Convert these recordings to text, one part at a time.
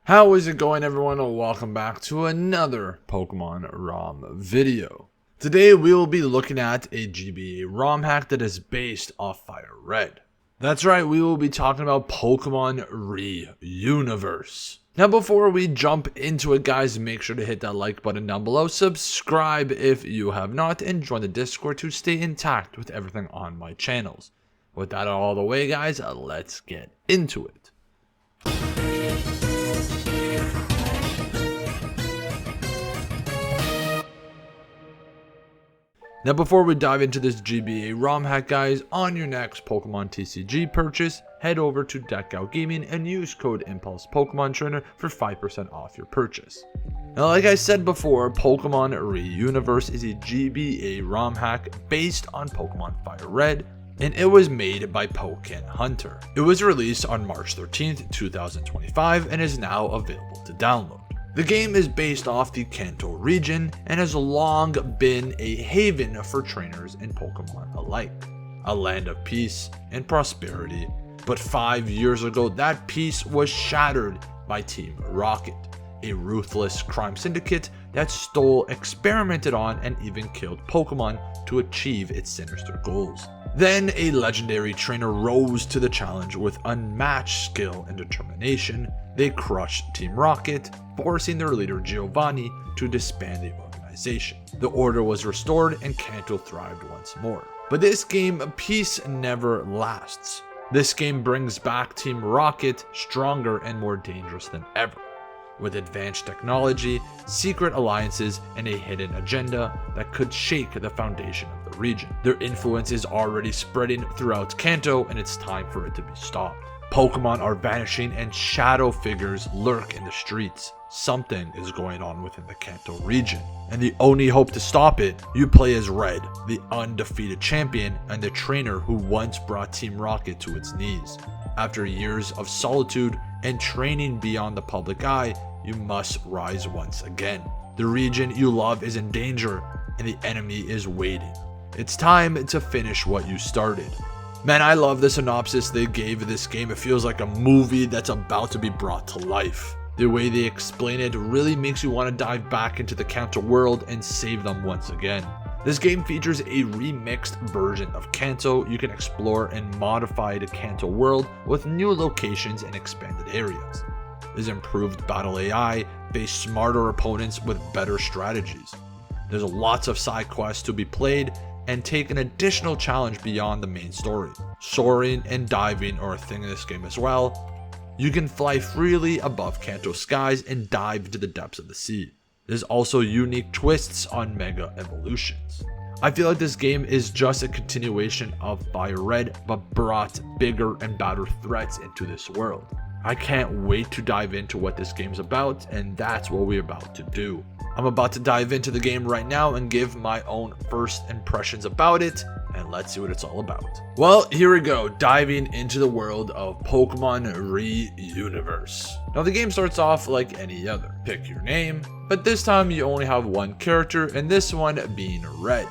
How is it going, everyone? Welcome back to another Pokemon ROM video. Today we will be looking at a GBA ROM hack that is based off Fire Red. That's right, we will be talking about Pokemon Re-Universe. Now before we jump into it, guys, make sure to hit that like button down below, subscribe if you have not, and join the Discord to stay intact with everything on my channels. With that out of the way, guys, let's get into it. Now before we dive into this GBA ROM hack, guys, on your next Pokemon TCG purchase, head over to Deck Out Gaming and use code Impulse Pokemon Trainer for 5% off your purchase. Now like I said before, Pokemon Re-Universe is a GBA ROM hack based on Pokemon Fire Red, and it was made by Pokémon Hunter. It was released on March 13th, 2025 and is now available to download. The game is based off the Kanto region and has long been a haven for trainers and Pokemon alike, a land of peace and prosperity. But 5 years ago, that peace was shattered by Team Rocket, a ruthless crime syndicate that stole, experimented on, and even killed Pokemon to achieve its sinister goals. Then a legendary trainer rose to the challenge with unmatched skill and determination. They crushed Team Rocket, forcing their leader Giovanni to disband the organization. The order was restored and Kanto thrived once more. But this game, peace never lasts. This game brings back Team Rocket stronger and more dangerous than ever, with advanced technology, secret alliances, and a hidden agenda that could shake the foundation of the region. Their influence is already spreading throughout Kanto, and it's time for it to be stopped. Pokemon are vanishing and shadow figures lurk in the streets. Something is going on within the Kanto region, and the only hope to stop it, you play as Red, the undefeated champion and the trainer who once brought Team Rocket to its knees. After years of solitude and training beyond the public eye, you must rise once again. The region you love is in danger, and the enemy is waiting. It's time to finish what you started. Man, I love the synopsis they gave this game. It feels like a movie that's about to be brought to life. The way they explain it really makes you want to dive back into the Kanto world and save them once again. This game features a remixed version of Kanto. You can explore and modify the Kanto world with new locations and expanded areas. There's improved battle AI, face smarter opponents with better strategies. There's lots of side quests to be played, and take an additional challenge beyond the main story. Soaring and diving are a thing in this game as well. You can fly freely above Kanto skies and dive into the depths of the sea. There's also unique twists on Mega Evolutions. I feel like this game is just a continuation of Fire Red, but brought bigger and badder threats into this world. I can't wait to dive into what this game's about, and that's what we're about to do. I'm about to dive into the game right now and give my own first impressions about it, and let's see what it's all about. Well, here we go, diving into the world of Pokemon Re-Universe. Now the game starts off like any other. Pick your name, but this time you only have one character, and this one being Red.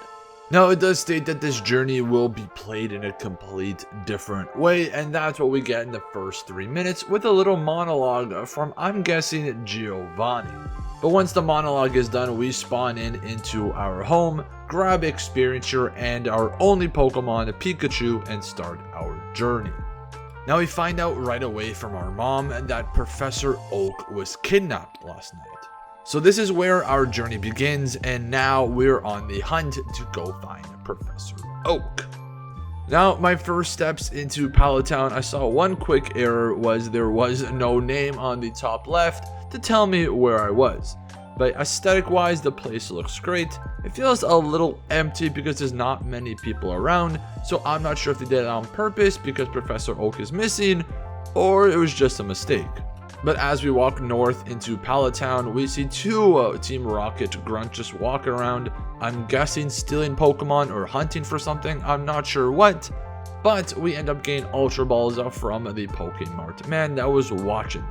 Now it does state that this journey will be played in a complete different way, and that's what we get in the first 3 minutes with a little monologue from, I'm guessing, Giovanni. But once the monologue is done, we spawn into our home, grab Experiencer and our only Pokemon, Pikachu, and start our journey. Now we find out right away from our mom that Professor Oak was kidnapped last night. So this is where our journey begins, and now we're on the hunt to go find Professor Oak. Now, my first steps into Pallet Town, I saw one quick error was there was no name on the top left to tell me where I was. But aesthetic wise, the place looks great. It feels a little empty because there's not many people around, so I'm not sure if they did it on purpose because Professor Oak is missing, or it was just a mistake. But as we walk north into Pallet Town, we see two Team Rocket grunts just walking around. I'm guessing stealing Pokemon or hunting for something, I'm not sure what. But we end up getting Ultra Balls from the Pokemart man that was watching.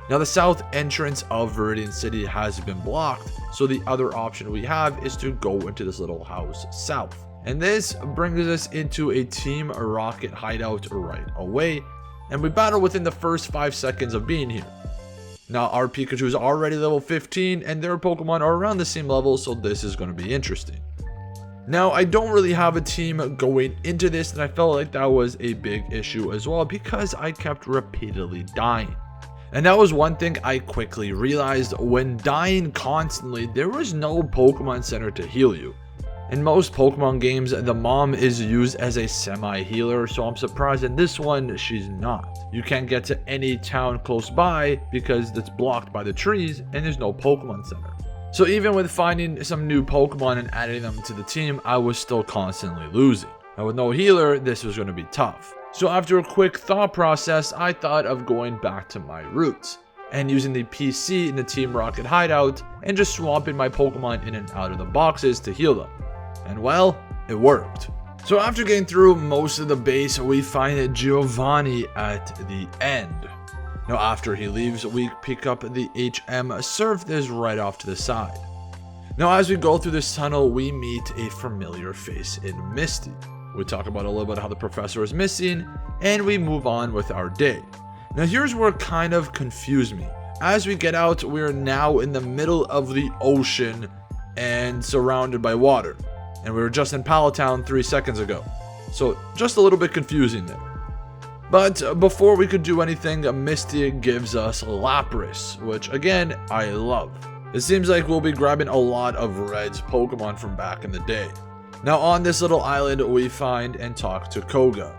Now the south entrance of Viridian City has been blocked, so the other option we have is to go into this little house south. And this brings us into a Team Rocket hideout right away, and we battle within the first 5 seconds of being here. Now our Pikachu is already level 15 and their Pokemon are around the same level, so this is going to be interesting. Now I don't really have a team going into this, and I felt like that was a big issue as well because I kept repeatedly dying. And that was one thing I quickly realized: when dying constantly, there was no Pokemon Center to heal you. In most Pokemon games, the mom is used as a semi-healer, so I'm surprised in this one she's not. You can't get to any town close by because it's blocked by the trees and there's no Pokemon Center. So even with finding some new Pokemon and adding them to the team, I was still constantly losing. Now with no healer, this was going to be tough. So after a quick thought process, I thought of going back to my roots and using the PC in the Team Rocket hideout and just swapping my Pokemon in and out of the boxes to heal them. And well, it worked. So after getting through most of the base, we find Giovanni at the end. Now after he leaves, we pick up the HM Surf that is right off to the side. Now as we go through this tunnel, we meet a familiar face in Misty. We talk about a little bit how the professor is missing, and we move on with our day. Now here's where it kind of confused me. As we get out, we are now in the middle of the ocean and surrounded by water. And we were just in Palatown 3 seconds ago. So just a little bit confusing there. But before we could do anything, Misty gives us Lapras, which again, I love. It seems like we'll be grabbing a lot of Red's Pokemon from back in the day. Now on this little island, we find and talk to Koga.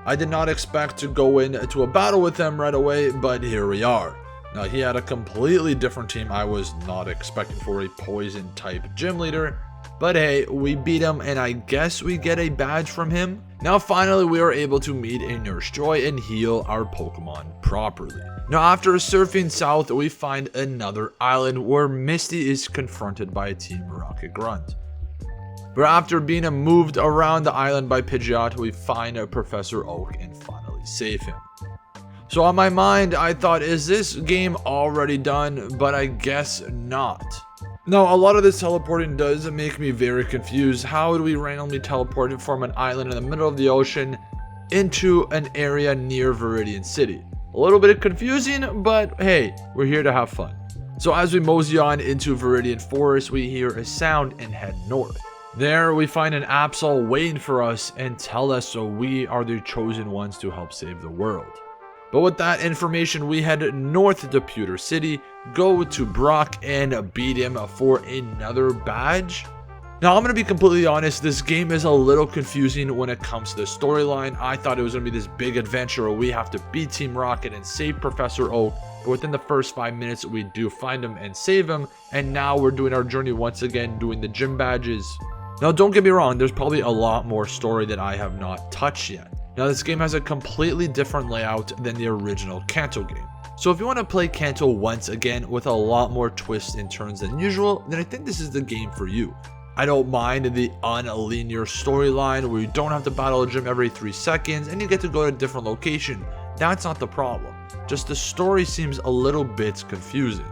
I did not expect to go into a battle with him right away, but here we are. Now he had a completely different team. I was not expecting for a poison type gym leader. But hey, we beat him, and I guess we get a badge from him. Now finally we are able to meet a Nurse Joy and heal our Pokemon properly. Now after surfing south, we find another island where Misty is confronted by Team Rocket Grunt. But after being moved around the island by Pidgeot, we find Professor Oak and finally save him. So on my mind, I thought, is this game already done? But I guess not. Now, a lot of this teleporting does make me very confused. How do we randomly teleport from an island in the middle of the ocean into an area near Viridian City? A little bit confusing, but hey, we're here to have fun. So as we mosey on into Viridian Forest, we hear a sound and head north. There, we find an Absol waiting for us and tell us so we are the chosen ones to help save the world. But with that information, we head north to Pewter City, go to Brock and beat him for another badge. Now I'm going to be completely honest, this game is a little confusing when it comes to the storyline. I thought it was going to be this big adventure where we have to beat Team Rocket and save Professor Oak, but within the first 5 minutes we do find him and save him, and now we're doing our journey once again, doing the gym badges. Now don't get me wrong, there's probably a lot more story that I have not touched yet. Now this game has a completely different layout than the original Kanto game. So if you want to play Kanto once again with a lot more twists and turns than usual, then I think this is the game for you. I don't mind the unlinear storyline where you don't have to battle a gym every 3 seconds and you get to go to a different location. That's not the problem. Just the story seems a little bit confusing.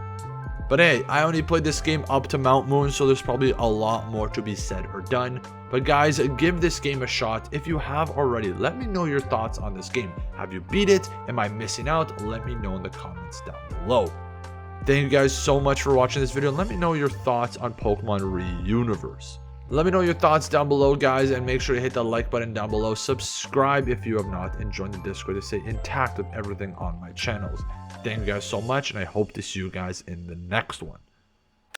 But hey, I only played this game up to Mount Moon, so there's probably a lot more to be said or done. But guys, give this game a shot. If you have already, let me know your thoughts on this game. Have you beat it? Am I missing out? Let me know in the comments down below. Thank you guys so much for watching this video. Let me know your thoughts on Pokemon Reuniverse. Let me know your thoughts down below, guys, and make sure to hit the like button down below. Subscribe if you have not, and join the Discord to stay intact with everything on my channels. Thank you guys so much, and I hope to see you guys in the next one.